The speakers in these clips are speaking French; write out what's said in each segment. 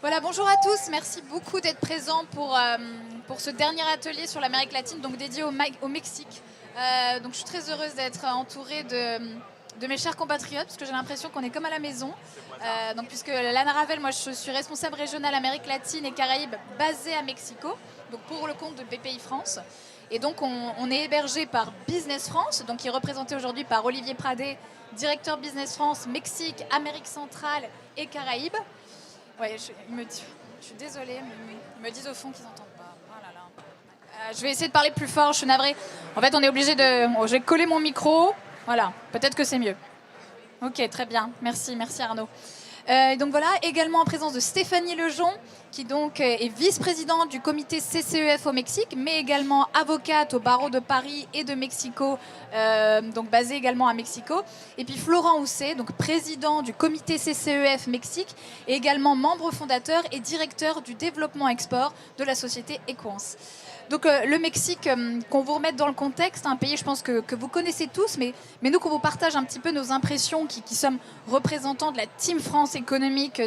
Voilà, bonjour à tous. Merci beaucoup d'être présents pour ce dernier atelier sur l'Amérique latine, donc dédié au Mexique. Donc je suis très heureuse d'être entourée de mes chers compatriotes, parce que j'ai l'impression qu'on est comme à la maison. Donc puisque Lana Ravel, moi je suis responsable régionale Amérique latine et Caraïbes basée à Mexico, donc pour le compte de BPI France. Et donc on est hébergé par Business France, donc qui est représenté aujourd'hui par Olivier Pradé, directeur Business France, Mexique, Amérique centrale et Caraïbes. Ouais, je suis désolée, mais ils me disent au fond qu'ils n'entendent pas. Oh là là. Je vais essayer de parler plus fort, je suis navrée. En fait, on est obligé de... Oh, j'ai collé mon micro. Voilà, peut-être que c'est mieux. Ok, très bien. Merci Arnaud. Et donc voilà, également en présence de Stéphanie Lejon, qui donc est vice-présidente du comité CCEF au Mexique, mais également avocate au barreau de Paris et de Mexico, donc basée également à Mexico. Et puis Florent Housset, donc président du comité CCEF Mexique, et également membre fondateur et directeur du développement export de la société Equance. Donc le Mexique, qu'on vous remette dans le contexte, un pays je pense que vous connaissez tous, mais nous qu'on vous partage un petit peu nos impressions, qui sommes représentants de la Team France économique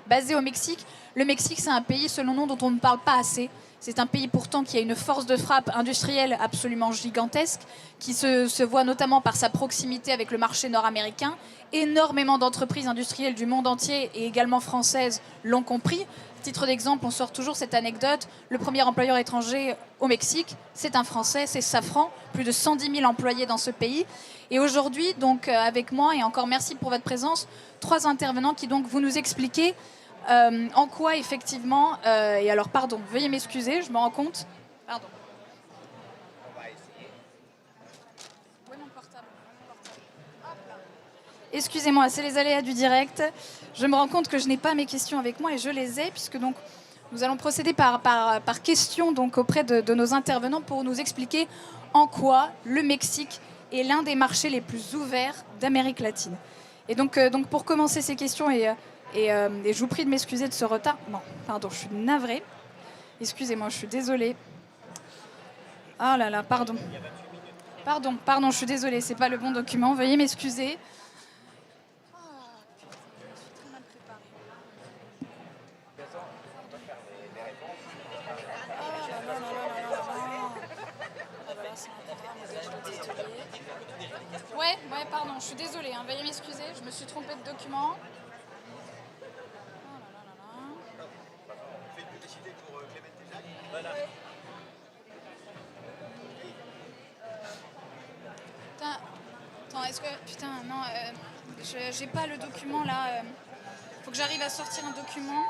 basée au Mexique. Le Mexique, c'est un pays selon nous dont on ne parle pas assez. C'est un pays pourtant qui a une force de frappe industrielle absolument gigantesque, qui se voit notamment par sa proximité avec le marché nord-américain. Énormément d'entreprises industrielles du monde entier et également françaises l'ont compris. Titre d'exemple, on sort toujours cette anecdote. Le premier employeur étranger au Mexique, c'est un Français, c'est Safran. Plus de 110 000 employés dans ce pays. Et aujourd'hui, donc avec moi, et encore merci pour votre présence, 3 intervenants qui donc vont nous expliquer en quoi effectivement... et alors, pardon, veuillez m'excuser, je me rends compte... Pardon. Où est mon portable ? Excusez-moi, c'est les aléas du direct. Je me rends compte que je n'ai pas mes questions avec moi et je les ai, puisque donc nous allons procéder par questions donc, auprès de nos intervenants pour nous expliquer en quoi le Mexique est l'un des marchés les plus ouverts d'Amérique latine. Et donc pour commencer ces questions, et je vous prie de m'excuser de ce retard. Non, pardon, je suis navrée. Excusez-moi, je suis désolée. Ah là là, pardon. Pardon, je suis désolée, c'est pas le bon document. Veuillez m'excuser. Ouais, pardon, je suis désolée, hein, veuillez m'excuser, je me suis trompée de document. Attends, est-ce que... Putain, non, j'ai pas le document là. Faut que j'arrive à sortir un document.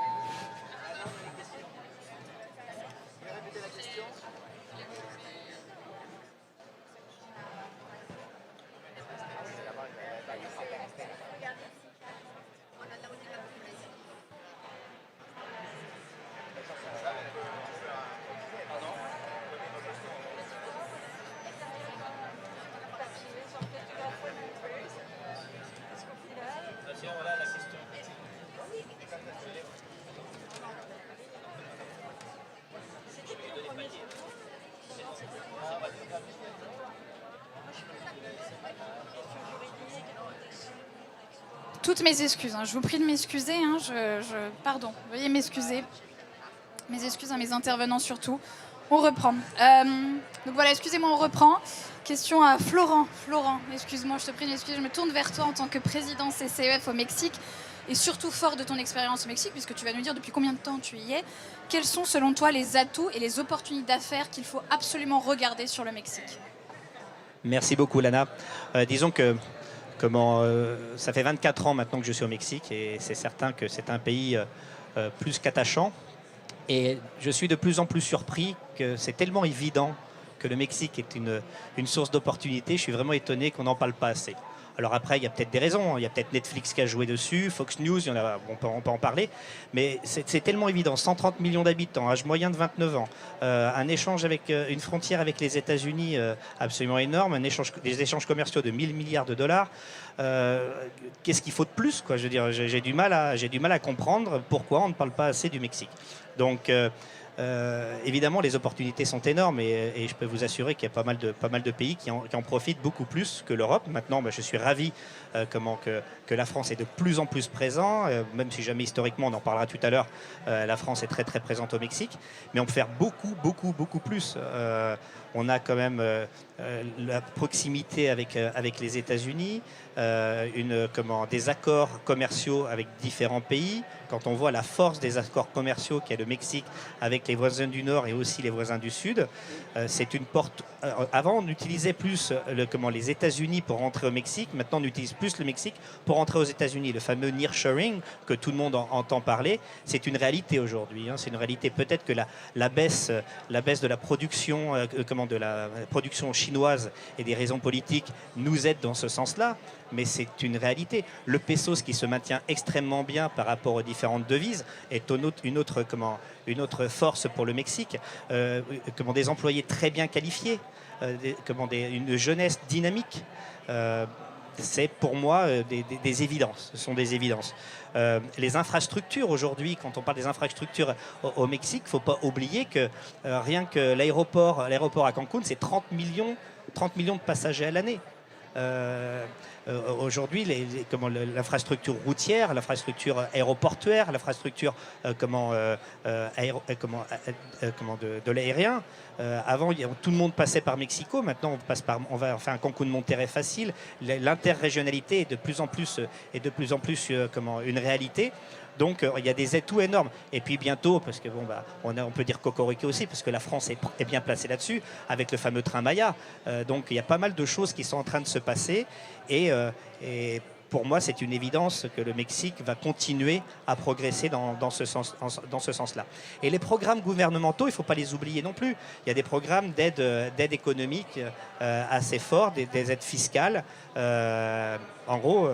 Toutes mes excuses, hein. Je vous prie de m'excuser. Hein. Pardon, veuillez m'excuser. Mes excuses à mes intervenants surtout. On reprend. Donc voilà, excusez-moi, on reprend. Question à Florent. Florent, excuse-moi, je te prie de m'excuser. Je me tourne vers toi en tant que président CCEF au Mexique et surtout fort de ton expérience au Mexique, puisque tu vas nous dire depuis combien de temps tu y es. Quels sont selon toi les atouts et les opportunités d'affaires qu'il faut absolument regarder sur le Mexique ? Merci beaucoup, Lana. Disons que ça fait 24 ans maintenant que je suis au Mexique et c'est certain que c'est un pays plus qu'attachant. Et je suis de plus en plus surpris que c'est tellement évident que le Mexique est une source d'opportunités. Je suis vraiment étonné qu'on n'en parle pas assez. Alors après, il y a peut-être des raisons. Il y a peut-être Netflix qui a joué dessus, Fox News, on peut en parler. Mais c'est tellement évident. 130 millions d'habitants, âge moyen de 29 ans, un échange avec une frontière avec les États-Unis absolument énorme, des échanges commerciaux de 1000 milliards de dollars. Qu'est-ce qu'il faut de plus, quoi ? Je veux dire, j'ai du mal à comprendre pourquoi on ne parle pas assez du Mexique. Donc, Évidemment, les opportunités sont énormes et je peux vous assurer qu'il y a pas mal de pays qui en profitent beaucoup plus que l'Europe. Maintenant, je suis ravi que la France est de plus en plus présente, même si jamais historiquement, on en parlera tout à l'heure, la France est très très présente au Mexique, mais on peut faire beaucoup plus. On a quand même la proximité avec les États-Unis, des accords commerciaux avec différents pays. Quand on voit la force des accords commerciaux qu'a le Mexique avec les voisins du Nord et aussi les voisins du Sud, c'est une porte. Avant, on utilisait plus les États-Unis pour rentrer au Mexique. Maintenant, on utilise plus le Mexique pour rentrer aux États-Unis. Le fameux nearshoring que tout le monde entend parler, c'est une réalité aujourd'hui. C'est une réalité. Peut-être que la baisse de la production, de la production chinoise et des raisons politiques nous aide dans ce sens-là. Mais c'est une réalité. Le peso, qui se maintient extrêmement bien par rapport aux différentes devises, est une autre force pour le Mexique. Des employés très bien qualifiés, une jeunesse dynamique. C'est pour moi des évidences. Ce sont des évidences. Les infrastructures aujourd'hui, quand on parle des infrastructures au Mexique, il ne faut pas oublier que rien que l'aéroport à Cancun, c'est 30 millions de passagers à l'année. Aujourd'hui, l'infrastructure routière, l'infrastructure aéroportuaire, l'infrastructure de l'aérien. Avant, tout le monde passait par Mexico. Maintenant, on va faire un Cancun-Monterrey facile. L'interrégionalité est de plus en plus une réalité. Donc il y a des atouts énormes. Et puis bientôt, parce que on peut dire cocorico aussi, parce que la France est bien placée là-dessus, avec le fameux train Maya. Donc il y a pas mal de choses qui sont en train de se passer. Et pour moi, c'est une évidence que le Mexique va continuer à progresser dans ce sens-là. Et les programmes gouvernementaux, il ne faut pas les oublier non plus. Il y a des programmes d'aide économique assez forts, des aides fiscales. En gros,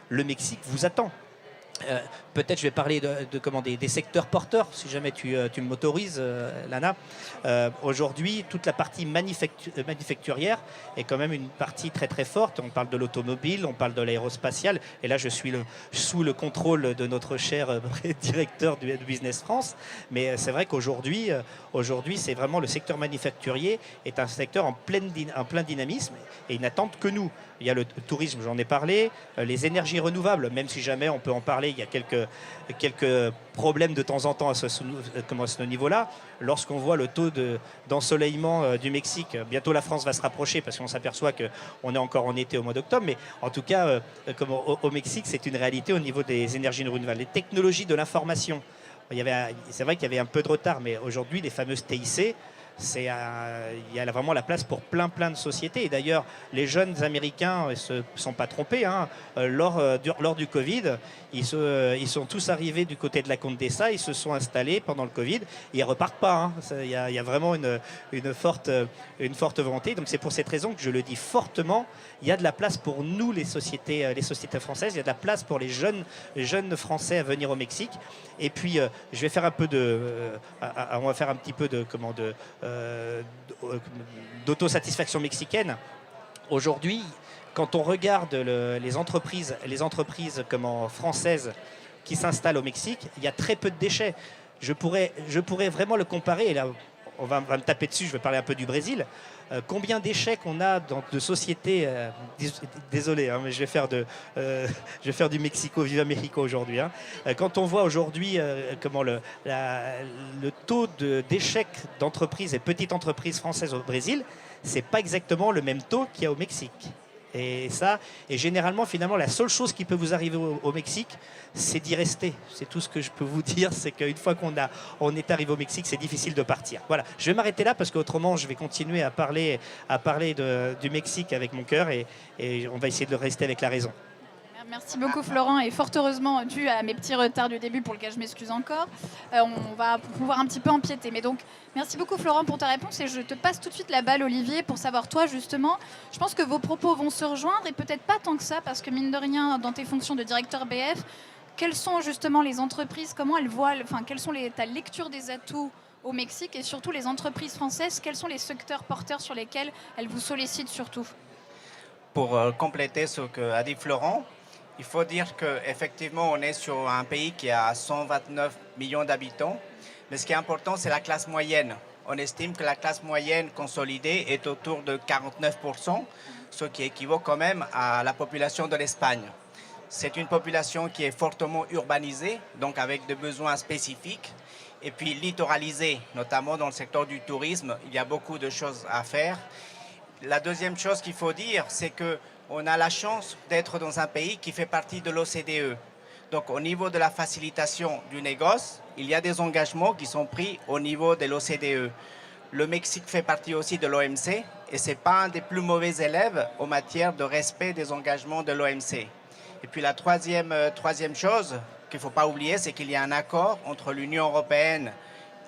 le Mexique vous attend. Peut-être je vais parler des secteurs porteurs, si jamais tu m'autorises, Lana. Aujourd'hui, toute la partie manufacturière est quand même une partie très très forte. On parle de l'automobile, on parle de l'aérospatial. Et là, je suis sous le contrôle de notre cher directeur du Business France. Mais c'est vrai qu'aujourd'hui, c'est vraiment le secteur manufacturier est un secteur en plein dynamisme et ils n'attendent que nous. Il y a le tourisme, j'en ai parlé, les énergies renouvelables, même si jamais on peut en parler, il y a quelques problèmes de temps en temps à ce niveau-là. Lorsqu'on voit le taux d'ensoleillement du Mexique, bientôt la France va se rapprocher parce qu'on s'aperçoit qu'on est encore en été au mois d'octobre, mais en tout cas, au Mexique, c'est une réalité au niveau des énergies renouvelables. Les technologies de l'information, c'est vrai qu'il y avait un peu de retard, mais aujourd'hui, les fameuses TIC, il y a vraiment la place pour plein de sociétés. Et d'ailleurs, les jeunes Américains ne se sont pas trompés. Lors du Covid, ils sont tous arrivés du côté de la Condesa, ils se sont installés pendant le Covid et ils ne repartent pas. Il y a vraiment une forte volonté. Donc c'est pour cette raison que je le dis fortement. Il y a de la place pour nous, les sociétés françaises. Il y a de la place pour les jeunes Français à venir au Mexique. Et puis, je vais faire on va faire un petit peu d'autosatisfaction mexicaine. Aujourd'hui, quand on regarde les entreprises françaises qui s'installent au Mexique, il y a très peu de déchets. Je pourrais vraiment le comparer, et là, on va me taper dessus, je vais parler un peu du Brésil. Combien d'échecs on a de sociétés, désolé, mais je vais faire du Mexico, Viva Mexico aujourd'hui. Quand on voit aujourd'hui le taux d'échecs d'entreprises et petites entreprises françaises au Brésil, c'est pas exactement le même taux qu'il y a au Mexique. Et généralement, finalement, la seule chose qui peut vous arriver au Mexique, c'est d'y rester. C'est tout ce que je peux vous dire, c'est qu'une fois qu'on est arrivé au Mexique, c'est difficile de partir. Voilà, je vais m'arrêter là parce qu'autrement, je vais continuer à parler du Mexique avec mon cœur et on va essayer de rester avec la raison. Merci beaucoup Florent, et fort heureusement, dû à mes petits retards du début pour lequel je m'excuse encore, on va pouvoir un petit peu empiéter. Mais donc, merci beaucoup Florent pour ta réponse, et je te passe tout de suite la balle Olivier pour savoir toi justement, je pense que vos propos vont se rejoindre et peut-être pas tant que ça, parce que mine de rien, dans tes fonctions de directeur BF, quelles sont justement les entreprises, comment elles voient, quelles sont ta lecture des atouts au Mexique, et surtout les entreprises françaises, quels sont les secteurs porteurs sur lesquels elles vous sollicitent surtout? Pour compléter ce qu'a dit Florent, Il faut dire qu'effectivement, on est sur un pays qui a 129 millions d'habitants, mais ce qui est important, c'est la classe moyenne. On estime que la classe moyenne consolidée est autour de 49%, ce qui équivaut quand même à la population de l'Espagne. C'est une population qui est fortement urbanisée, donc avec des besoins spécifiques, et puis littoralisée, notamment dans le secteur du tourisme. Il y a beaucoup de choses à faire. La deuxième chose qu'il faut dire, c'est qu'on a la chance d'être dans un pays qui fait partie de l'OCDE. Donc au niveau de la facilitation du négoce, il y a des engagements qui sont pris au niveau de l'OCDE. Le Mexique fait partie aussi de l'OMC et ce n'est pas un des plus mauvais élèves en matière de respect des engagements de l'OMC. Et puis la troisième chose qu'il ne faut pas oublier, c'est qu'il y a un accord entre l'Union européenne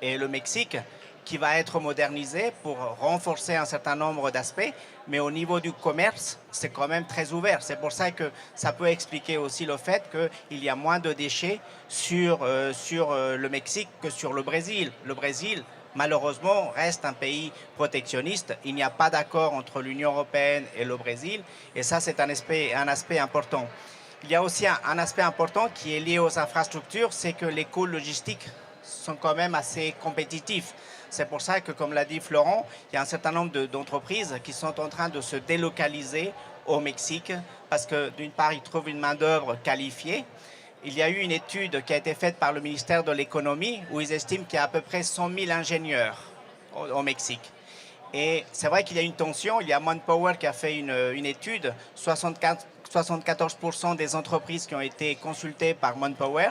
et le Mexique qui va être modernisé pour renforcer un certain nombre d'aspects, mais au niveau du commerce, c'est quand même très ouvert. C'est pour ça que ça peut expliquer aussi le fait qu'il y a moins de déchets sur le Mexique que sur le Brésil. Le Brésil, malheureusement, reste un pays protectionniste. Il n'y a pas d'accord entre l'Union européenne et le Brésil, et ça, c'est un aspect important. Il y a aussi un aspect important qui est lié aux infrastructures, c'est que les coûts logistiques sont quand même assez compétitifs. C'est pour ça que, comme l'a dit Florent, il y a un certain nombre d'entreprises qui sont en train de se délocaliser au Mexique parce que, d'une part, ils trouvent une main-d'œuvre qualifiée. Il y a eu une étude qui a été faite par le ministère de l'économie où ils estiment qu'il y a à peu près 100 000 ingénieurs au Mexique. Et c'est vrai qu'il y a une tension. Il y a Manpower qui a fait une étude. 74% des entreprises qui ont été consultées par Manpower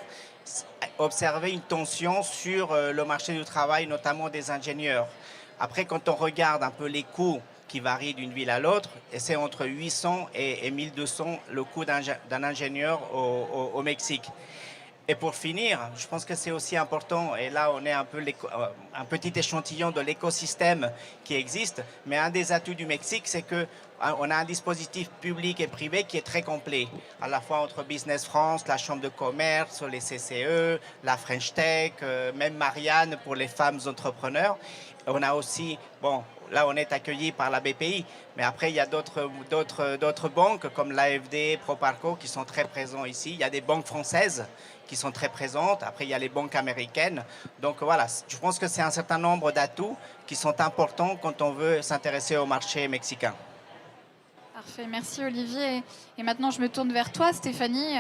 observer une tension sur le marché du travail, notamment des ingénieurs. Après, quand on regarde un peu les coûts qui varient d'une ville à l'autre, c'est entre 800 et 1200 le coût d'un ingénieur au Mexique. Et pour finir, je pense que c'est aussi important, et là on est un peu un petit échantillon de l'écosystème qui existe, mais un des atouts du Mexique, c'est qu'on a un dispositif public et privé qui est très complet, à la fois entre Business France, la Chambre de commerce, les CCE, la French Tech, même Marianne pour les femmes entrepreneurs. On a aussi, bon, là on est accueilli par la BPI, mais après il y a d'autres banques comme l'AFD, Proparco qui sont très présents ici. Il y a des banques françaises qui sont très présentes. Après, il y a les banques américaines. Donc voilà, je pense que c'est un certain nombre d'atouts qui sont importants quand on veut s'intéresser au marché mexicain. Parfait, merci Olivier. Et maintenant, je me tourne vers toi, Stéphanie,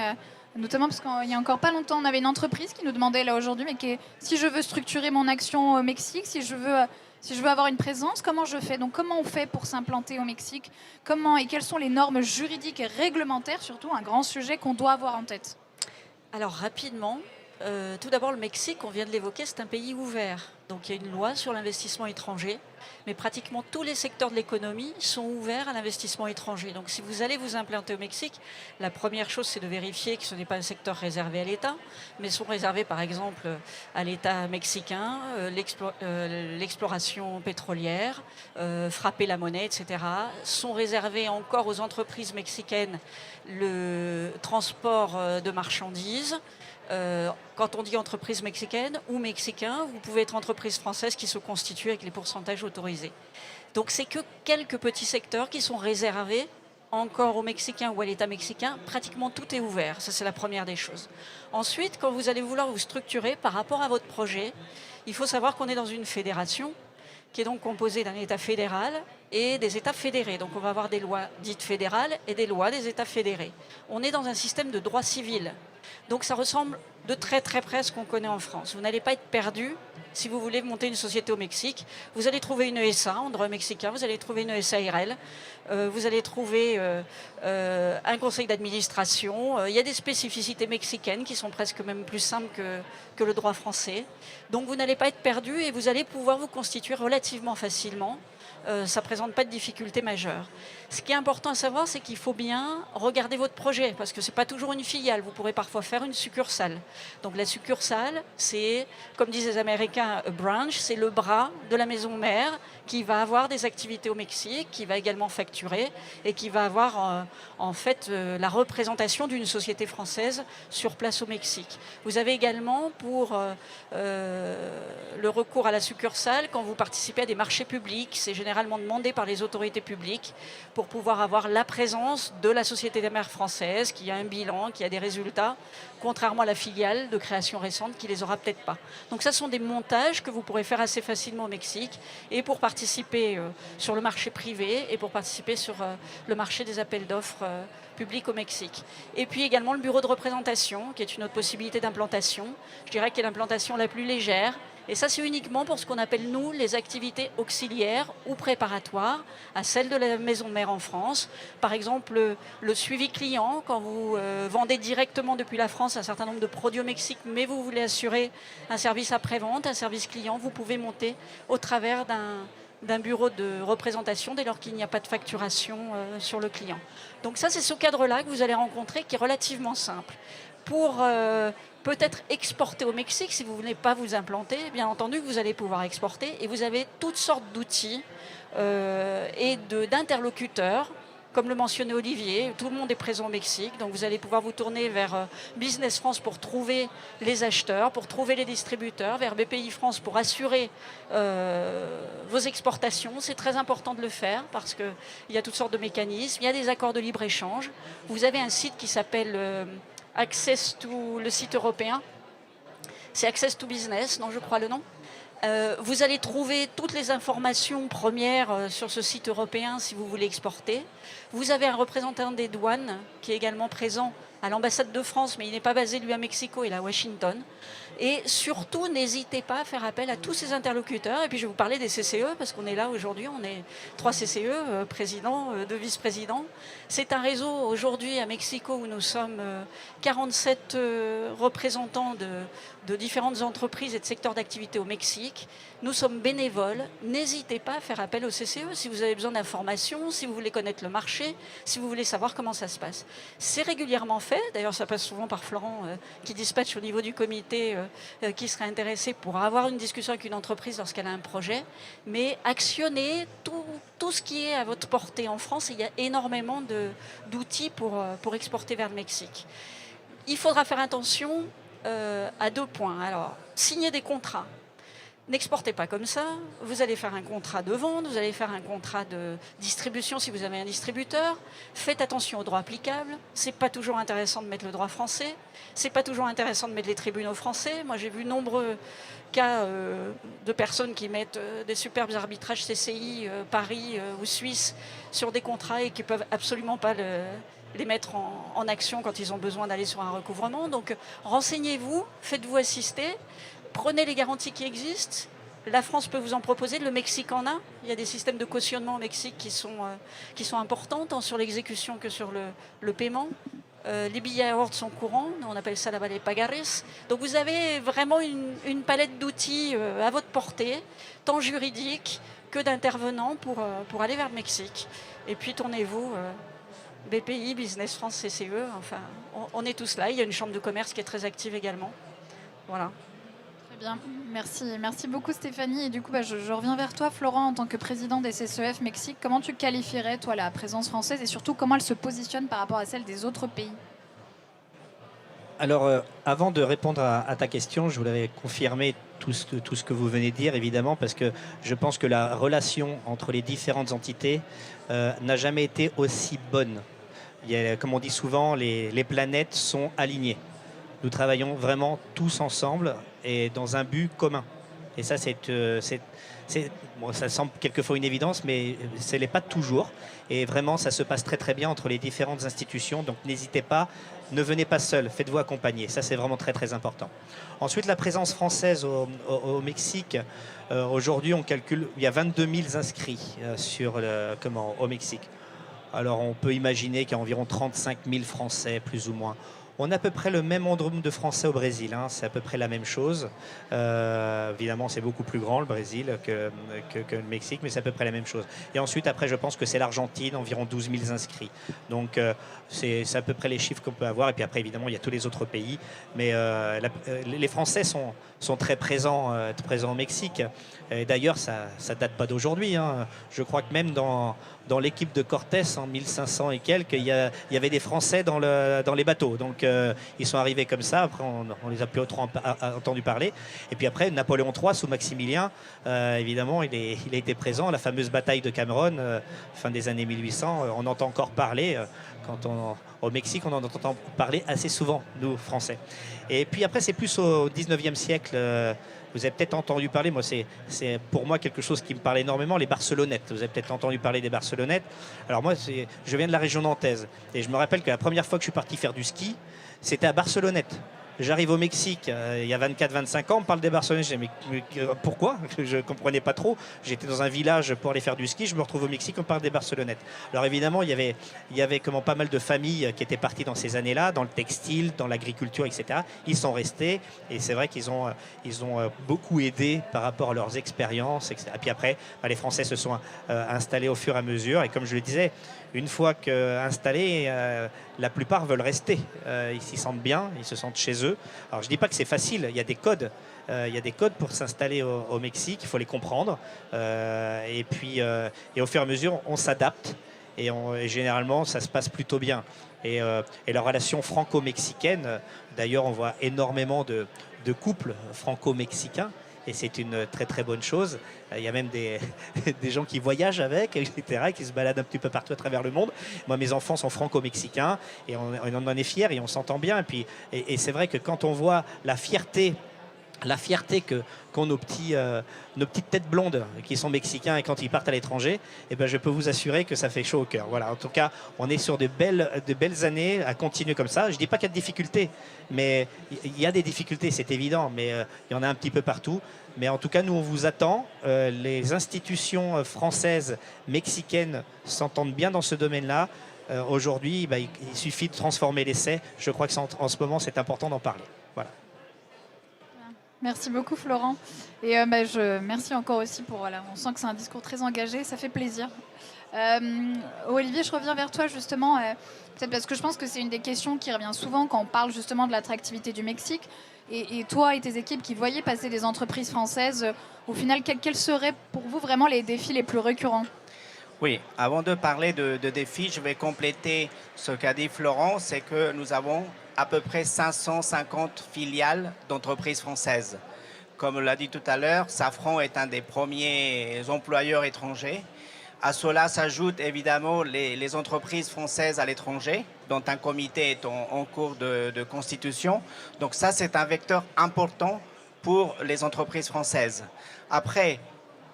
notamment parce qu'il n'y a encore pas longtemps, on avait une entreprise qui nous demandait là aujourd'hui, mais si je veux structurer mon action au Mexique, si je veux avoir une présence, comment je fais? Donc comment on fait pour s'implanter au Mexique? Et quelles sont les normes juridiques et réglementaires, surtout un grand sujet qu'on doit avoir en tête? Alors rapidement, tout d'abord le Mexique, on vient de l'évoquer, c'est un pays ouvert. Donc il y a une loi sur l'investissement étranger, mais pratiquement tous les secteurs de l'économie sont ouverts à l'investissement étranger. Donc si vous allez vous implanter au Mexique, la première chose c'est de vérifier que ce n'est pas un secteur réservé à l'État, mais sont réservés par exemple à l'État mexicain, l'exploration pétrolière, frapper la monnaie, etc. Sont réservés encore aux entreprises mexicaines le transport de marchandises. Quand on dit entreprise mexicaine ou mexicain, vous pouvez être entreprise française qui se constitue avec les pourcentages autorisés. Donc c'est que quelques petits secteurs qui sont réservés encore aux Mexicains ou à l'État mexicain. Pratiquement tout est ouvert, ça c'est la première des choses. Ensuite, quand vous allez vouloir vous structurer par rapport à votre projet, il faut savoir qu'on est dans une fédération qui est donc composée d'un État fédéral et des États fédérés. Donc on va avoir des lois dites fédérales et des lois des États fédérés. On est dans un système de droit civil. Donc ça ressemble de très très près à ce qu'on connaît en France. Vous n'allez pas être perdu si vous voulez monter une société au Mexique. Vous allez trouver une ESA en droit mexicain, vous allez trouver une SARL, vous allez trouver un conseil d'administration. Il y a des spécificités mexicaines qui sont presque même plus simples que le droit français. Donc vous n'allez pas être perdu et vous allez pouvoir vous constituer relativement facilement. Ça ne présente pas de difficultés majeures. Ce qui est important à savoir, c'est qu'il faut bien regarder votre projet, parce que ce n'est pas toujours une filiale. Vous pourrez parfois faire une succursale. Donc la succursale, c'est, comme disent les Américains, a branch, c'est le bras de la maison mère qui va avoir des activités au Mexique, qui va également facturer et qui va avoir en fait la représentation d'une société française sur place au Mexique. Vous avez également pour le recours à la succursale, quand vous participez à des marchés publics, c'est est généralement demandé par les autorités publiques pour pouvoir avoir la présence de la Société des mers française, qui a un bilan, qui a des résultats, contrairement à la filiale de création récente qui les aura peut-être pas. Donc ça sont des montages que vous pourrez faire assez facilement au Mexique, et pour participer sur le marché privé et pour participer sur le marché des appels d'offres publics au Mexique. Et puis également le bureau de représentation, qui est une autre possibilité d'implantation. Je dirais que c'est l'implantation la plus légère. Et ça, c'est uniquement pour ce qu'on appelle, nous, les activités auxiliaires ou préparatoires à celles de la maison de mère en France. Par exemple, le suivi client, quand vous vendez directement depuis la France un certain nombre de produits au Mexique, mais vous voulez assurer un service après-vente, un service client, vous pouvez monter au travers d'un bureau de représentation dès lors qu'il n'y a pas de facturation sur le client. Donc ça, c'est ce cadre-là que vous allez rencontrer qui est relativement simple. Pour peut-être exporter au Mexique, si vous ne voulez pas vous implanter, bien entendu que vous allez pouvoir exporter, et vous avez toutes sortes d'outils et d'interlocuteurs. Comme le mentionnait Olivier, tout le monde est présent au Mexique, donc vous allez pouvoir vous tourner vers Business France pour trouver les acheteurs, pour trouver les distributeurs, vers BPI France pour assurer vos exportations. C'est très important de le faire parce qu'il y a toutes sortes de mécanismes. Il y a des accords de libre-échange. Vous avez un site qui s'appelle Access to, le site européen. C'est Access to Business, non, je crois le nom. Vous allez trouver toutes les informations premières sur ce site européen si vous voulez exporter. Vous avez un représentant des douanes qui est également présent à l'ambassade de France, mais il n'est pas basé lui à Mexico, il est à Washington. Et surtout, n'hésitez pas à faire appel à tous ces interlocuteurs. Et puis, je vais vous parler des CCE, parce qu'on est là aujourd'hui, on est 3 CCE, présidents, 2 vice-présidents. C'est un réseau aujourd'hui à Mexico où nous sommes 47 représentants de différentes entreprises et de secteurs d'activité au Mexique. Nous sommes bénévoles. N'hésitez pas à faire appel au CCE si vous avez besoin d'informations, si vous voulez connaître le marché, si vous voulez savoir comment ça se passe. C'est régulièrement fait. D'ailleurs, ça passe souvent par Florent qui dispatche au niveau du comité qui serait intéressé pour avoir une discussion avec une entreprise lorsqu'elle a un projet. Mais actionnez tout ce qui est à votre portée en France. Il y a énormément d'outils pour exporter vers le Mexique. Il faudra faire attention à 2 points. Alors, signer des contrats. N'exportez pas comme ça. Vous allez faire un contrat de vente, vous allez faire un contrat de distribution si vous avez un distributeur. Faites attention aux droits applicables. C'est pas toujours intéressant de mettre le droit français. C'est pas toujours intéressant de mettre les tribunaux français. Moi, j'ai vu nombreux cas de personnes qui mettent des superbes arbitrages CCI, Paris ou Suisse sur des contrats et qui peuvent absolument pas les mettre en action quand ils ont besoin d'aller sur un recouvrement. Donc, renseignez-vous, faites-vous assister. Prenez les garanties qui existent. La France peut vous en proposer, le Mexique en a. Il y a des systèmes de cautionnement au Mexique qui sont importants, tant sur l'exécution que sur le paiement. Les billets à ordre sont courants, on appelle ça là-bas les pagares. Donc vous avez vraiment une palette d'outils à votre portée, tant juridiques que d'intervenants pour aller vers le Mexique. Et puis tournez-vous, BPI, Business France, CCE, enfin, on est tous là. Il y a une chambre de commerce qui est très active également. Voilà. Bien, merci beaucoup Stéphanie. Et du coup, je reviens vers toi, Florent, en tant que président des CCEF Mexique. Comment tu qualifierais, toi, la présence française et surtout comment elle se positionne par rapport à celle des autres pays? Alors, avant de répondre à ta question, je voulais confirmer tout ce que vous venez de dire, évidemment, parce que je pense que la relation entre les différentes entités n'a jamais été aussi bonne. Comme on dit souvent, les planètes sont alignées. Nous travaillons vraiment tous ensemble et dans un but commun. Et ça, bon, ça semble quelquefois une évidence, mais ce n'est pas toujours. Et vraiment, ça se passe très très bien entre les différentes institutions. Donc n'hésitez pas, ne venez pas seul, faites-vous accompagner. Ça, c'est vraiment très très important. Ensuite, la présence française au Mexique. Aujourd'hui, on calcule, il y a 22 000 inscrits au Mexique. Alors on peut imaginer qu'il y a environ 35 000 Français, plus ou moins. On a à peu près le même nombre de Français au Brésil, hein, c'est à peu près la même chose. Évidemment, c'est beaucoup plus grand le Brésil que le Mexique, mais c'est à peu près la même chose. Et ensuite, après, je pense que c'est l'Argentine, environ 12 000 inscrits. Donc, c'est à peu près les chiffres qu'on peut avoir. Et puis après, évidemment, il y a tous les autres pays. Mais les Français sont très présents au Mexique. D'ailleurs, ça ne date pas d'aujourd'hui. Hein. Je crois que même dans l'équipe de Cortés, en 1500 et quelques, il y avait des Français dans les bateaux. Donc, ils sont arrivés comme ça. Après, on les a plus trop entendu parler. Et puis après, Napoléon III sous Maximilien, évidemment, il a été présent. La fameuse bataille de Cameron, fin des années 1800, on entend encore parler. Au Mexique, on en entend parler assez souvent, nous, Français. Et puis après, c'est plus au 19e siècle. Vous avez peut-être entendu parler, moi, c'est pour moi quelque chose qui me parle énormément, les Barcelonnettes. Vous avez peut-être entendu parler des Barcelonnettes. Alors moi, je viens de la région nantaise. Et je me rappelle que la première fois que je suis parti faire du ski, c'était à Barcelonnette. J'arrive au Mexique, il y a 24-25 ans, on parle des Barcelonais. Je dis, mais pourquoi? Je ne comprenais pas trop. J'étais dans un village pour aller faire du ski, je me retrouve au Mexique, on parle des Barcelonnettes. Alors évidemment, il y avait pas mal de familles qui étaient parties dans ces années-là, dans le textile, dans l'agriculture, etc. Ils sont restés et c'est vrai qu'ils ont beaucoup aidé par rapport à leurs expériences, etc. Et puis après, les Français se sont installés au fur et à mesure. Et comme je le disais, une fois installés, la plupart veulent rester. Ils s'y sentent bien, ils se sentent chez eux. Alors je ne dis pas que c'est facile, il y a des codes. Il y a des codes pour s'installer au Mexique, il faut les comprendre. Et au fur et à mesure, on s'adapte. Et généralement, ça se passe plutôt bien. Et la relation franco-mexicaine, d'ailleurs, on voit énormément de couples franco-mexicains. Et c'est une très très bonne chose. Il y a même des gens qui voyagent avec, etc., qui se baladent un petit peu partout à travers le monde. Moi, mes enfants sont franco-mexicains et on en est fiers et on s'entend bien. Et c'est vrai que quand on voit la fierté qu'ont nos petites têtes blondes qui sont mexicains et quand ils partent à l'étranger, eh ben, je peux vous assurer que ça fait chaud au cœur. Voilà. En tout cas, on est sur de belles années à continuer comme ça. Je ne dis pas qu'il y a de difficultés, mais il y a des difficultés, c'est évident, mais il y en a un petit peu partout. Mais en tout cas, nous, on vous attend. Les institutions françaises, mexicaines s'entendent bien dans ce domaine-là. Aujourd'hui, il suffit de transformer l'essai. Je crois que en ce moment, c'est important d'en parler. Voilà. Merci beaucoup Florent. Et merci encore aussi on sent que c'est un discours très engagé, ça fait plaisir. Olivier, je reviens vers toi justement, peut-être parce que je pense que c'est une des questions qui revient souvent quand on parle justement de l'attractivité du Mexique. Et toi et tes équipes qui voyaient passer des entreprises françaises, au final, quels seraient pour vous vraiment les défis les plus récurrents? Oui, avant de parler de défis, je vais compléter ce qu'a dit Florent, c'est que nous avons à peu près 550 filiales d'entreprises françaises. Comme l'a dit tout à l'heure, Safran est un des premiers employeurs étrangers. À cela s'ajoutent évidemment les entreprises françaises à l'étranger, dont un comité est en cours de constitution. Donc ça, c'est un vecteur important pour les entreprises françaises. Après,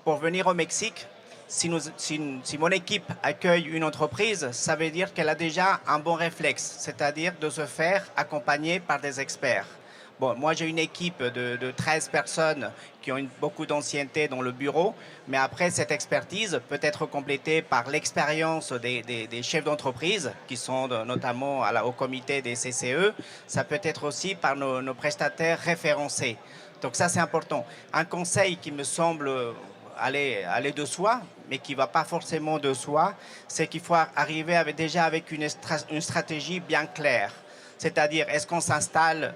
pour venir au Mexique, si mon équipe accueille une entreprise, ça veut dire qu'elle a déjà un bon réflexe, c'est-à-dire de se faire accompagner par des experts. Bon, moi, j'ai une équipe de 13 personnes qui ont beaucoup d'ancienneté dans le bureau, mais après, cette expertise peut être complétée par l'expérience des chefs d'entreprise, qui sont notamment au comité des CCE. Ça peut être aussi par nos prestataires référencés. Donc ça, c'est important. Un conseil qui me semble aller de soi, mais qui ne va pas forcément de soi, c'est qu'il faut arriver avec une stratégie bien claire. C'est-à-dire, est-ce qu'on s'installe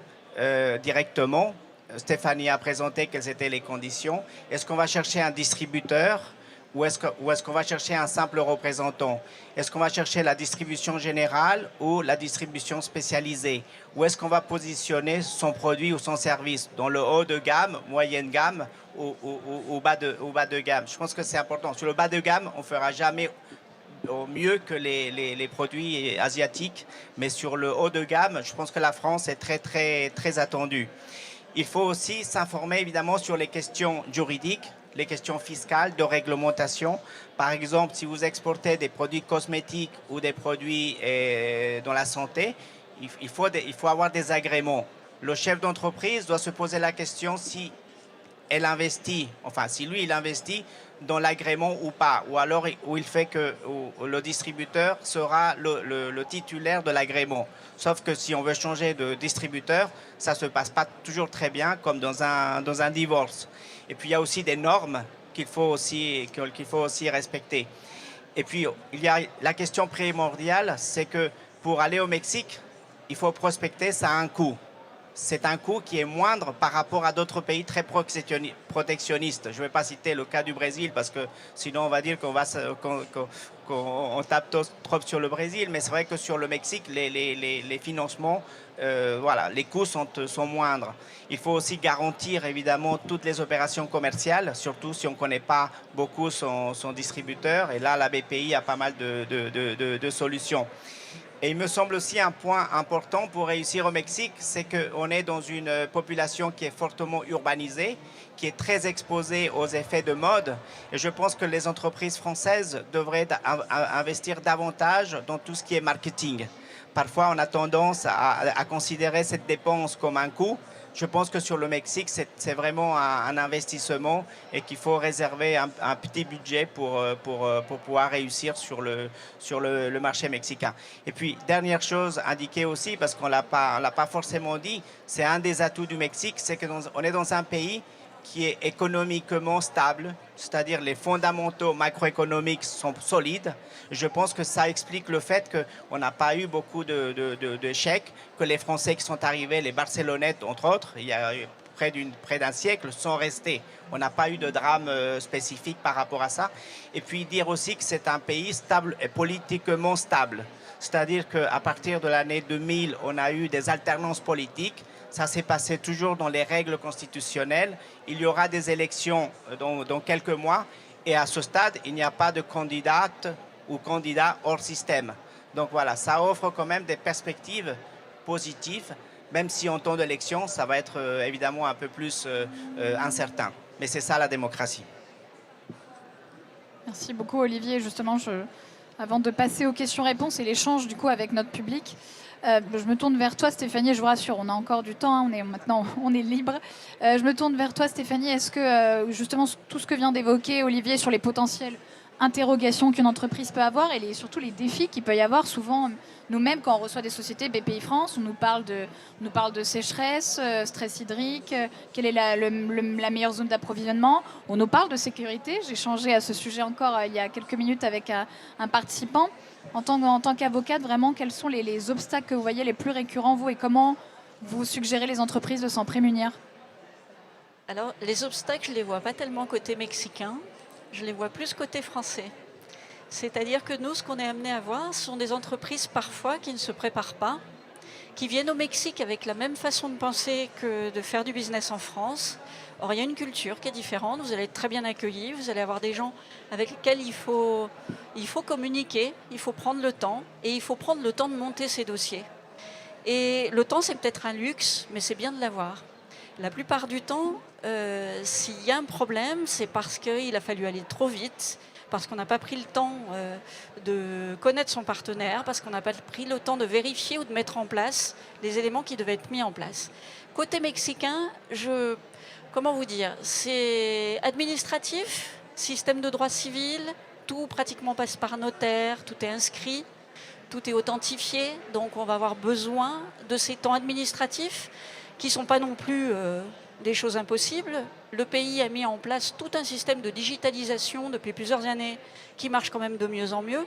directement? Stéphanie a présenté quelles étaient les conditions. Est-ce qu'on va chercher un distributeur ou est-ce qu'on va chercher un simple représentant? Est-ce qu'on va chercher la distribution générale ou la distribution spécialisée? Ou est-ce qu'on va positionner son produit ou son service dans le haut de gamme, moyenne gamme ou bas de gamme? Je pense que c'est important. Sur le bas de gamme, on ne fera jamais au mieux que les produits asiatiques, mais sur le haut de gamme, je pense que la France est très, très, très attendue. Il faut aussi s'informer évidemment sur les questions juridiques, les questions fiscales, de réglementation. Par exemple, si vous exportez des produits cosmétiques ou des produits dans la santé, il faut avoir des agréments. Le chef d'entreprise doit se poser la question si si lui il investit dans l'agrément ou pas, ou alors où il fait que le distributeur sera le titulaire de l'agrément. Sauf que si on veut changer de distributeur, ça ne se passe pas toujours très bien, comme dans un divorce. Et puis il y a aussi des normes qu'il faut aussi respecter. Et puis il y a la question primordiale, c'est que pour aller au Mexique, il faut prospecter, ça a un coût. c'est un coût qui est moindre par rapport à d'autres pays très protectionnistes. Je ne vais pas citer le cas du Brésil parce que sinon on va dire qu'on tape trop sur le Brésil, mais c'est vrai que sur le Mexique, les financements, voilà, les coûts sont moindres. Il faut aussi garantir évidemment toutes les opérations commerciales, surtout si on ne connaît pas beaucoup son distributeur. Et là, la BPI a pas mal de solutions. Et il me semble aussi un point important pour réussir au Mexique, c'est qu'on est dans une population qui est fortement urbanisée, qui est très exposée aux effets de mode. Et je pense que les entreprises françaises devraient investir davantage dans tout ce qui est marketing. Parfois, on a tendance à considérer cette dépense comme un coût. Je pense que sur le Mexique, c'est vraiment un investissement et qu'il faut réserver un petit budget pour pouvoir réussir sur le marché mexicain. Et puis, dernière chose indiquée aussi, parce qu'on ne l'a pas forcément dit, c'est un des atouts du Mexique, c'est qu'on est dans un pays qui est économiquement stable, c'est-à-dire les fondamentaux macroéconomiques sont solides. Je pense que ça explique le fait qu'on n'a pas eu beaucoup d'échecs, que les Français qui sont arrivés, les Barcelonais entre autres, il y a près d'un siècle, sont restés. On n'a pas eu de drame spécifique par rapport à ça. Et puis dire aussi que c'est un pays stable et politiquement stable. C'est-à-dire qu'à partir de l'année 2000, on a eu des alternances politiques. Ça s'est passé toujours dans les règles constitutionnelles. Il y aura des élections dans quelques mois. Et à ce stade, il n'y a pas de candidate ou candidat hors système. Donc voilà, ça offre quand même des perspectives positives, même si en temps d'élection, ça va être évidemment un peu plus incertain. Mais c'est ça la démocratie. Merci beaucoup Olivier. Justement, avant de passer aux questions-réponses et l'échange du coup avec notre public, je me tourne vers toi Stéphanie, je vous rassure, on a encore du temps, hein, on est libre. Je me tourne vers toi Stéphanie, est-ce que justement tout ce que vient d'évoquer Olivier sur les potentielles interrogations qu'une entreprise peut avoir et surtout les défis qu'il peut y avoir, souvent nous-mêmes quand on reçoit des sociétés BPI France, on nous parle de sécheresse, stress hydrique, quelle est la meilleure zone d'approvisionnement, on nous parle de sécurité. J'ai échangé à ce sujet encore il y a quelques minutes avec un participant. En tant qu'avocate, vraiment, quels sont les obstacles que vous voyez les plus récurrents, vous, et comment vous suggérez les entreprises de s'en prémunir? Alors, les obstacles, je ne les vois pas tellement côté mexicain, je les vois plus côté français. C'est-à-dire que nous, ce qu'on est amené à voir, ce sont des entreprises parfois qui ne se préparent pas, qui viennent au Mexique avec la même façon de penser que de faire du business en France. Or, il y a une culture qui est différente, vous allez être très bien accueillis, vous allez avoir des gens avec lesquels il faut communiquer, il faut prendre le temps, et il faut prendre le temps de monter ces dossiers. Et le temps, c'est peut-être un luxe, mais c'est bien de l'avoir. La plupart du temps, s'il y a un problème, c'est parce qu'il a fallu aller trop vite, parce qu'on n'a pas pris le temps de connaître son partenaire, parce qu'on n'a pas pris le temps de vérifier ou de mettre en place les éléments qui devaient être mis en place. Côté mexicain, comment vous dire, c'est administratif, système de droit civil, tout pratiquement passe par notaire, tout est inscrit, tout est authentifié, donc on va avoir besoin de ces temps administratifs qui ne sont pas non plus des choses impossibles. Le pays a mis en place tout un système de digitalisation depuis plusieurs années qui marche quand même de mieux en mieux.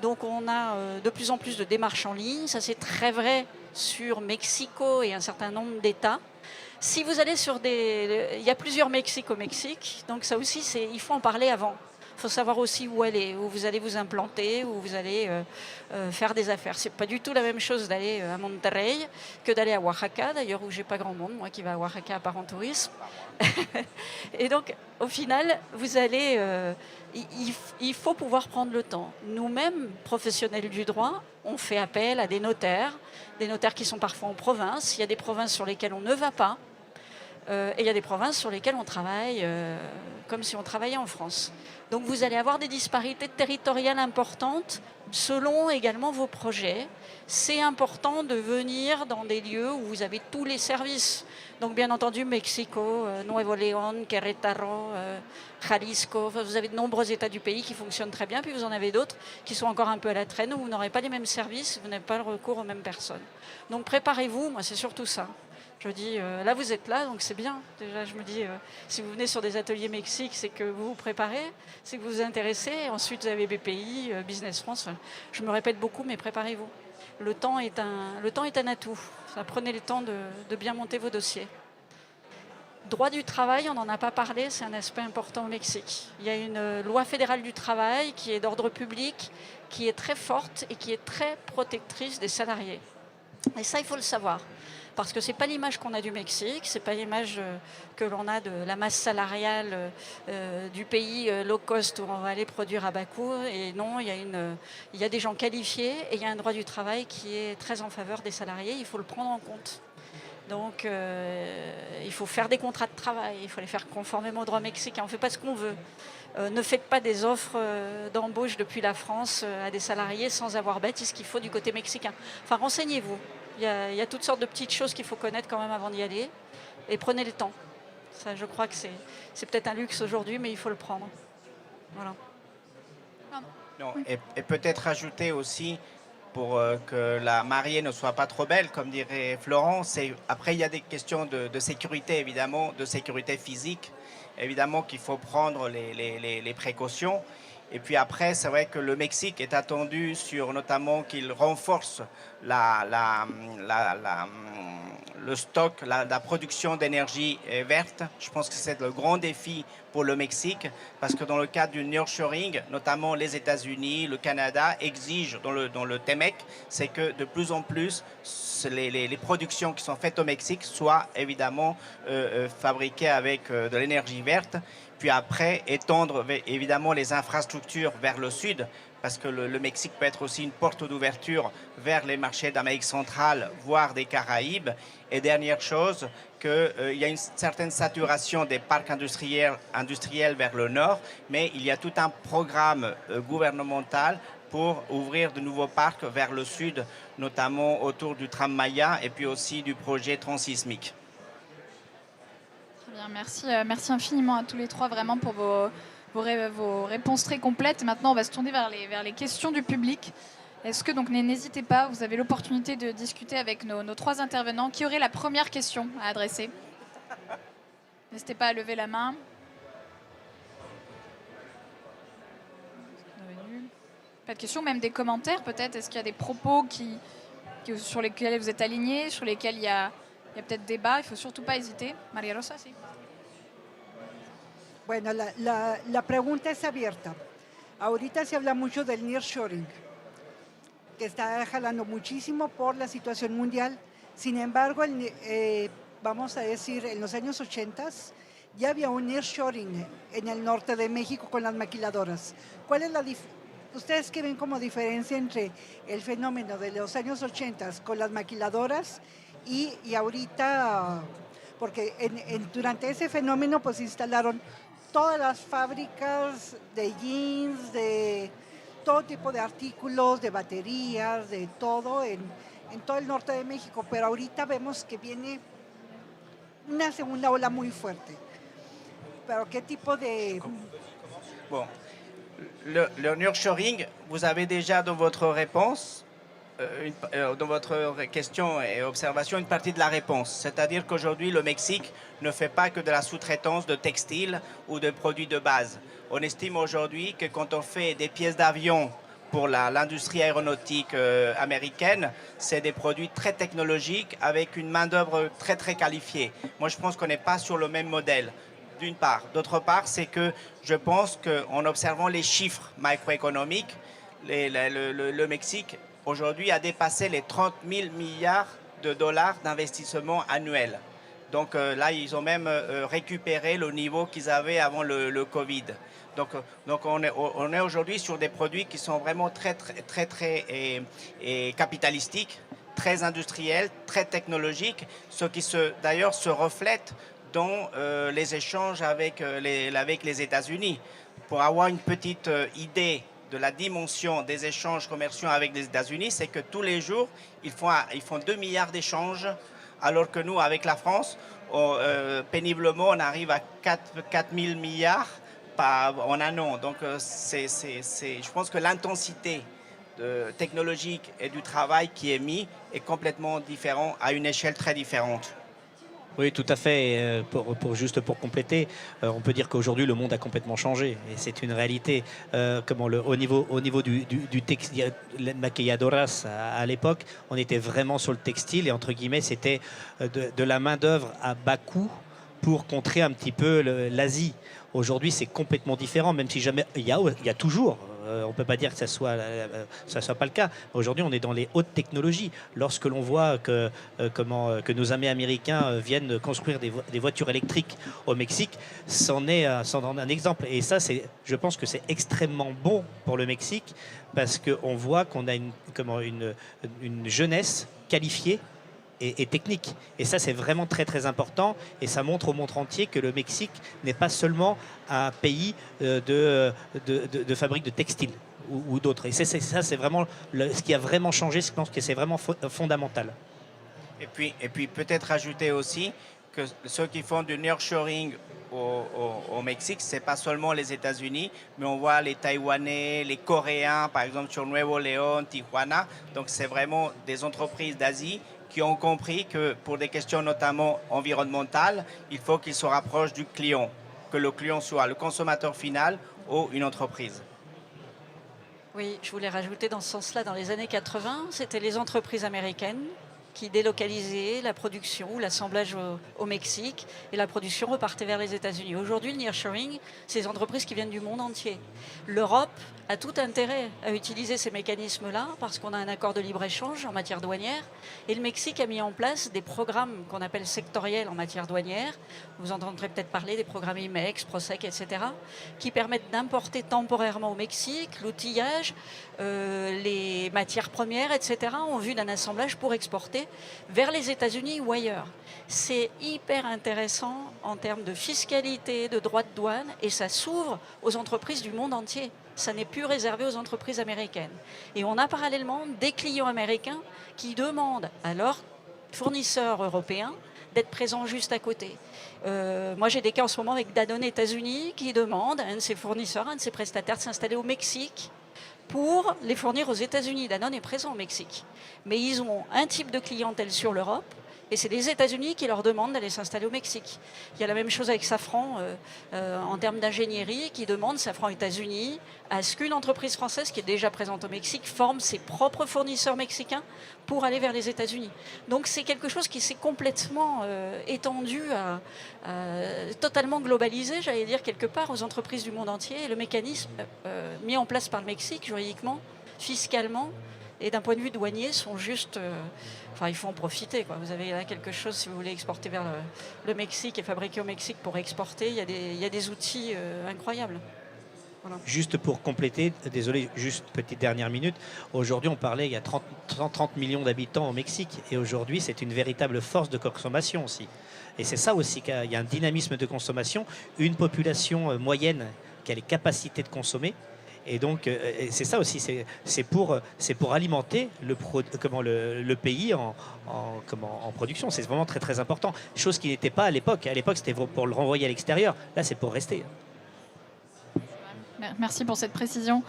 Donc on a de plus en plus de démarches en ligne. Ça, c'est très vrai sur Mexico et un certain nombre d'États. Si vous allez il y a plusieurs Mexiques au Mexique, donc ça aussi, il faut en parler avant. Il faut savoir aussi où vous allez vous implanter, où vous allez faire des affaires. C'est pas du tout la même chose d'aller à Monterrey que d'aller à Oaxaca, d'ailleurs, où j'ai pas grand monde, moi qui va à Oaxaca à part en tourisme. Et donc, au final, vous allez... il faut pouvoir prendre le temps. Nous-mêmes, professionnels du droit, on fait appel à des notaires qui sont parfois en province. Il y a des provinces sur lesquelles on ne va pas. Et il y a des provinces sur lesquelles on travaille comme si on travaillait en France. Donc vous allez avoir des disparités territoriales importantes selon également vos projets. C'est important de venir dans des lieux où vous avez tous les services. Donc bien entendu, Mexico, Nuevo León, Querétaro, Jalisco, vous avez de nombreux États du pays qui fonctionnent très bien, puis vous en avez d'autres qui sont encore un peu à la traîne, où vous n'aurez pas les mêmes services, vous n'avez pas le recours aux mêmes personnes. Donc préparez-vous, moi c'est surtout ça. Je dis, là vous êtes là, donc c'est bien. Déjà, je me dis, si vous venez sur des ateliers Mexique, c'est que vous vous préparez, c'est que vous vous intéressez. Ensuite, vous avez BPI, Business France. Je me répète beaucoup, mais préparez-vous. Le temps est un atout. Ça, prenez le temps de bien monter vos dossiers. Droit du travail, on n'en a pas parlé, c'est un aspect important au Mexique. Il y a une loi fédérale du travail qui est d'ordre public, qui est très forte et qui est très protectrice des salariés. Et ça, il faut le savoir. Parce que ce n'est pas l'image qu'on a du Mexique, ce n'est pas l'image que l'on a de la masse salariale du pays low cost où on va aller produire à bas coût. Et non, il y a des gens qualifiés et il y a un droit du travail qui est très en faveur des salariés. Il faut le prendre en compte. Donc, il faut faire des contrats de travail, il faut les faire conformément au droit mexicain. On ne fait pas ce qu'on veut. Ne faites pas des offres d'embauche depuis la France à des salariés sans avoir bâti ce qu'il faut du côté mexicain. Enfin, renseignez-vous. Il y a toutes sortes de petites choses qu'il faut connaître quand même avant d'y aller. Et prenez le temps. Ça, je crois que c'est peut-être un luxe aujourd'hui, mais il faut le prendre. Voilà. Non, et peut-être ajouter aussi, pour que la mariée ne soit pas trop belle, comme dirait Florent, après il y a des questions de sécurité, évidemment, de sécurité physique. Évidemment qu'il faut prendre les précautions. Et puis après, c'est vrai que le Mexique est attendu sur notamment qu'il renforce le stock, la production d'énergie verte. Je pense que c'est le grand défi pour le Mexique parce que dans le cadre du nearshoring, notamment les États-Unis, le Canada exigent dans le TEMEC, c'est que de plus en plus les productions qui sont faites au Mexique soient évidemment fabriquées avec de l'énergie verte. Puis après, étendre évidemment les infrastructures vers le sud, parce que le Mexique peut être aussi une porte d'ouverture vers les marchés d'Amérique centrale, voire des Caraïbes. Et dernière chose, qu'il y a une certaine saturation des parcs industriels vers le nord, mais il y a tout un programme gouvernemental pour ouvrir de nouveaux parcs vers le sud, notamment autour du tram Maya et puis aussi du projet transsismique. Bien, merci infiniment à tous les trois vraiment pour vos réponses très complètes. Maintenant, on va se tourner vers les questions du public. Est-ce que donc n'hésitez pas, vous avez l'opportunité de discuter avec nos trois intervenants. Qui aurait la première question à adresser? N'hésitez pas à lever la main. Pas de questions, même des commentaires peut-être. Est-ce qu'il y a des propos sur lesquels vous êtes alignés, sur lesquels il y a peut-être débat? Il ne faut surtout pas hésiter. María Rosa, sí. Bueno, la pregunta es abierta. Ahorita se habla mucho del nearshoring, que está jalando muchísimo por la situación mundial. Sin embargo, vamos a decir, en los años 80 ya había un nearshoring en el norte de México con las maquiladoras. ¿Cuál es ustedes qué ven como diferencia entre el fenómeno de los años 80 con las maquiladoras y ahorita? Porque durante ese fenómeno pues instalaron todas las fábricas de jeans, de todo tipo de artículos, de baterías, de todo en todo el norte de México. Pero ahorita vemos que viene una segunda ola muy fuerte. Pero ¿qué tipo de...? Bon, le nearshoring, vous avez déjà dans votre réponse, dans votre question et observation, une partie de la réponse. C'est-à-dire qu'aujourd'hui, le Mexique ne fait pas que de la sous-traitance de textiles ou de produits de base. On estime aujourd'hui que quand on fait des pièces d'avion pour l'industrie aéronautique américaine, c'est des produits très technologiques avec une main-d'œuvre très très qualifiée. Moi, je pense qu'on n'est pas sur le même modèle. D'une part. D'autre part, c'est que je pense qu'en observant les chiffres macroéconomiques, le Mexique aujourd'hui a dépassé les 30 000 milliards de dollars d'investissement annuel. Donc là, ils ont même récupéré le niveau qu'ils avaient avant le Covid. Donc on est aujourd'hui sur des produits qui sont vraiment très capitalistiques, très industriels, très technologiques, ce qui d'ailleurs se reflète dans les échanges avec les États-Unis. Pour avoir une petite idée de la dimension des échanges commerciaux avec les États-Unis, c'est que tous les jours, ils font 2 milliards d'échanges, alors que nous, avec la France, péniblement, on arrive à 4 000 milliards en un an. Donc, je pense que l'intensité technologique et du travail qui est mis est complètement différent, à une échelle très différente. Oui, tout à fait. Et, juste pour compléter, on peut dire qu'aujourd'hui le monde a complètement changé et c'est une réalité. Au niveau du textile, les maquilladoras à l'époque, on était vraiment sur le textile et entre guillemets c'était de la main d'œuvre à bas coût pour contrer un petit peu l'Asie. Aujourd'hui, c'est complètement différent, même si jamais il y a toujours. On ne peut pas dire que ça soit pas le cas. Aujourd'hui, on est dans les hautes technologies. Lorsque l'on voit que nos amis américains viennent construire des voitures électriques au Mexique, c'en est un exemple. Et ça, je pense que c'est extrêmement bon pour le Mexique parce qu'on voit qu'on a une jeunesse qualifiée et technique. Et ça, c'est vraiment très, très important. Et ça montre au monde entier que le Mexique n'est pas seulement un pays de fabrique de textiles ou d'autres. Et ça, c'est vraiment ce qui a vraiment changé. Je pense que c'est vraiment fondamental. Et puis peut-être ajouter aussi que ceux qui font du nearshoring au Mexique, ce n'est pas seulement les États-Unis, mais on voit les Taïwanais, les Coréens, par exemple sur Nuevo León, Tijuana. Donc c'est vraiment des entreprises d'Asie qui ont compris que pour des questions notamment environnementales, il faut qu'ils se rapprochent du client, que le client soit le consommateur final ou une entreprise. Oui, je voulais rajouter dans ce sens-là, dans les années 80, c'était les entreprises américaines qui délocalisaient la production ou l'assemblage au Mexique et la production repartait vers les États-Unis. Aujourd'hui, le nearshoring, c'est des entreprises qui viennent du monde entier. L'Europe a tout intérêt à utiliser ces mécanismes-là parce qu'on a un accord de libre-échange en matière douanière et le Mexique a mis en place des programmes qu'on appelle sectoriels en matière douanière. Vous entendrez peut-être parler des programmes IMEX, PROSEC, etc., qui permettent d'importer temporairement au Mexique l'outillage, les matières premières, etc., en vue d'un assemblage pour exporter vers les États-Unis ou ailleurs. C'est hyper intéressant en termes de fiscalité, de droits de douane, et ça s'ouvre aux entreprises du monde entier. Ça n'est plus réservé aux entreprises américaines. Et on a parallèlement des clients américains qui demandent à leurs fournisseurs européens d'être présents juste à côté. Moi, j'ai des cas en ce moment avec Danone États-Unis qui demandent à un de ses fournisseurs, un de ses prestataires de s'installer au Mexique pour les fournir aux États-Unis. Danone est présent au Mexique. Mais ils ont un type de clientèle sur l'Europe et c'est les États-Unis qui leur demandent d'aller s'installer au Mexique. Il y a la même chose avec Safran en termes d'ingénierie qui demande, Safran États-Unis, à ce qu'une entreprise française qui est déjà présente au Mexique forme ses propres fournisseurs mexicains pour aller vers les États-Unis. Donc c'est quelque chose qui s'est complètement étendu, totalement globalisé, j'allais dire quelque part, aux entreprises du monde entier. Et le mécanisme mis en place par le Mexique, juridiquement, fiscalement, et d'un point de vue douanier, sont juste... il faut en profiter, quoi. Vous avez là quelque chose, si vous voulez exporter vers le Mexique et fabriquer au Mexique pour exporter, il y a des outils incroyables. Voilà. Juste pour compléter, désolé, juste petite dernière minute. Aujourd'hui, on parlait, il y a 30 millions d'habitants au Mexique. Et aujourd'hui, c'est une véritable force de consommation aussi. Et c'est ça aussi qu'il y a un dynamisme de consommation, une population moyenne qui a les capacités de consommer. Et donc, c'est ça aussi, c'est pour alimenter le pays en production. C'est vraiment très, très important. Chose qui n'était pas à l'époque. À l'époque, c'était pour le renvoyer à l'extérieur. Là, c'est pour rester. Merci pour cette précision.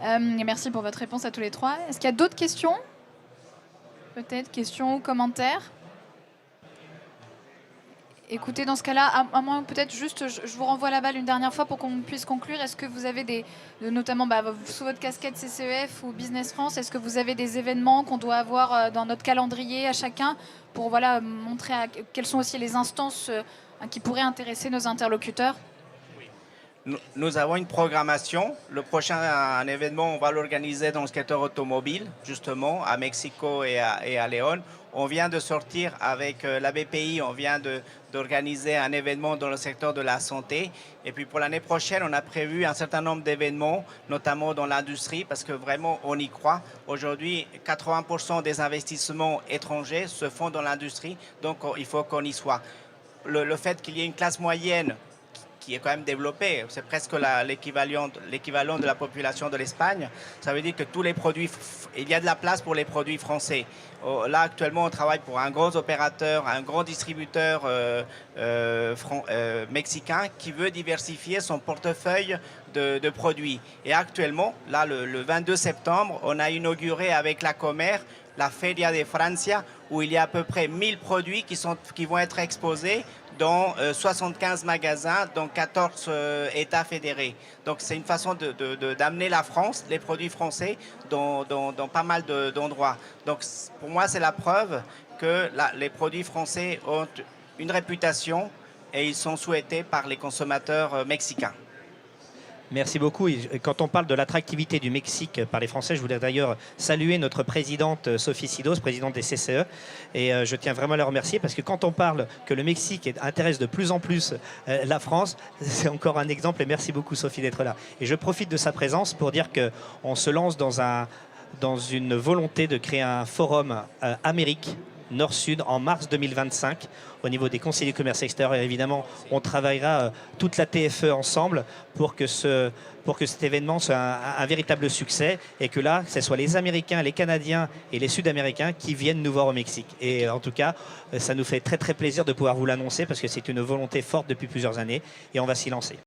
Et merci pour votre réponse à tous les trois. Est-ce qu'il y a d'autres questions? Peut-être questions ou commentaires? Écoutez, dans ce cas-là, à moins peut-être juste, je vous renvoie la balle une dernière fois pour qu'on puisse conclure. Est-ce que vous avez notamment sous votre casquette CCEF ou Business France, est-ce que vous avez des événements qu'on doit avoir dans notre calendrier à chacun pour montrer quelles sont aussi les instances qui pourraient intéresser nos interlocuteurs? Nous avons une programmation. Le prochain événement, on va l'organiser dans le secteur automobile, justement, à Mexico et à Léon. On vient de sortir avec la BPI, on vient d'organiser un événement dans le secteur de la santé. Et puis pour l'année prochaine, on a prévu un certain nombre d'événements, notamment dans l'industrie, parce que vraiment, on y croit. Aujourd'hui, 80% des investissements étrangers se font dans l'industrie, donc il faut qu'on y soit. Le fait qu'il y ait une classe moyenne qui est quand même développée, c'est presque l'équivalent de la population de l'Espagne. Ça veut dire que tous les produits, il y a de la place pour les produits français. Là, actuellement, on travaille pour un gros opérateur, un grand distributeur mexicain qui veut diversifier son portefeuille de produits. Et actuellement, là, le 22 septembre, on a inauguré avec la Comer la Feria de Francia, où il y a à peu près 1000 produits qui vont être exposés dans 75 magasins, dans 14 États fédérés. Donc c'est une façon d'amener la France, les produits français, dans pas mal d'endroits. Donc pour moi, c'est la preuve que les produits français ont une réputation et ils sont souhaités par les consommateurs mexicains. Merci beaucoup. Et quand on parle de l'attractivité du Mexique par les Français, je voulais d'ailleurs saluer notre présidente Sophie Sidos, présidente des CCE. Et je tiens vraiment à la remercier parce que quand on parle que le Mexique intéresse de plus en plus la France, c'est encore un exemple. Et merci beaucoup Sophie d'être là. Et je profite de sa présence pour dire qu'on se lance dans une volonté de créer un forum Amérique Nord-Sud en mars 2025 au niveau des conseillers du commerce extérieur. Et évidemment, on travaillera toute la TFE ensemble pour que cet événement soit un véritable succès et que là, ce soit les Américains, les Canadiens et les Sud-Américains qui viennent nous voir au Mexique. Et en tout cas, ça nous fait très très plaisir de pouvoir vous l'annoncer parce que c'est une volonté forte depuis plusieurs années et on va s'y lancer.